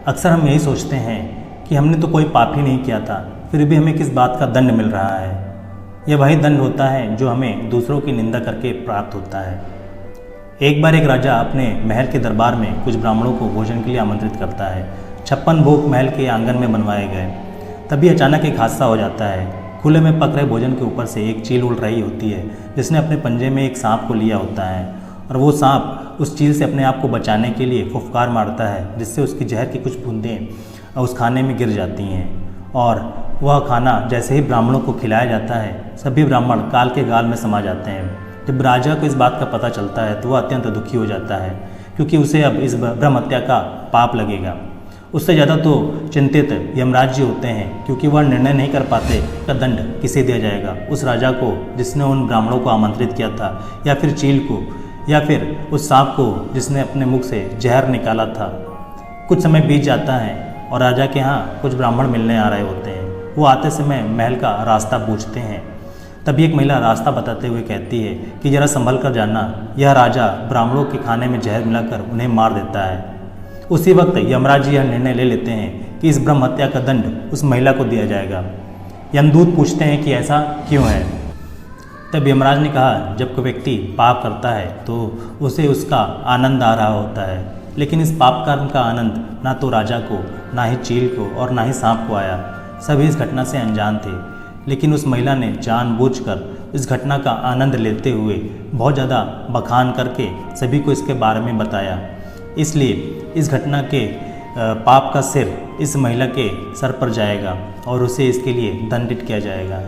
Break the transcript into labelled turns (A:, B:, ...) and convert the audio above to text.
A: अक्सर हम यही सोचते हैं कि हमने तो कोई पाप ही नहीं किया था, फिर भी हमें किस बात का दंड मिल रहा है। यह वही दंड होता है जो हमें दूसरों की निंदा करके प्राप्त होता है। एक बार एक राजा अपने महल के दरबार में कुछ ब्राह्मणों को भोजन के लिए आमंत्रित करता है। 56 भोग महल के आंगन में बनवाए गए। तभी अचानक एक हादसा हो जाता है। खुले में पक रहे भोजन के ऊपर से एक चील उड़ रही होती है, जिसने अपने पंजे में एक सांप को लिया होता है, और वो सांप उस चील से अपने आप को बचाने के लिए फुफकार मारता है, जिससे उसकी जहर की कुछ बूंदें उस खाने में गिर जाती हैं। और वह खाना जैसे ही ब्राह्मणों को खिलाया जाता है, सभी ब्राह्मण काल के गाल में समा जाते हैं। जब राजा को इस बात का पता चलता है तो वह अत्यंत दुखी हो जाता है, क्योंकि उसे अब इस ब्रह्म हत्या का पाप लगेगा। उससे ज़्यादा तो चिंतित यमराज जी होते हैं, क्योंकि वह निर्णय नहीं कर पाते का दंड किसे दिया जाएगा, उस राजा को जिसने उन ब्राह्मणों को आमंत्रित किया था, या फिर चील को, या फिर उस सांप को जिसने अपने मुख से जहर निकाला था। कुछ समय बीत जाता है और राजा के यहाँ कुछ ब्राह्मण मिलने आ रहे होते हैं। वो आते समय महल का रास्ता पूछते हैं। तभी एक महिला रास्ता बताते हुए कहती है कि जरा संभल कर जाना, यह राजा ब्राह्मणों के खाने में जहर मिलाकर उन्हें मार देता है। उसी वक्त यमराज जी यह निर्णय ले लेते हैं कि इस ब्रह्म हत्या का दंड उस महिला को दिया जाएगा। यमदूत पूछते हैं कि ऐसा क्यों है। तब यमराज ने कहा, जब कोई व्यक्ति पाप करता है तो उसे उसका आनंद आ रहा होता है, लेकिन इस पाप कर्म का आनंद ना तो राजा को, ना ही चील को और ना ही सांप को आया। सभी इस घटना से अनजान थे, लेकिन उस महिला ने जानबूझकर इस घटना का आनंद लेते हुए बहुत ज़्यादा बखान करके सभी को इसके बारे में बताया। इसलिए इस घटना के पाप का सिर इस महिला के सर पर जाएगा और उसे इसके लिए दंडित किया जाएगा।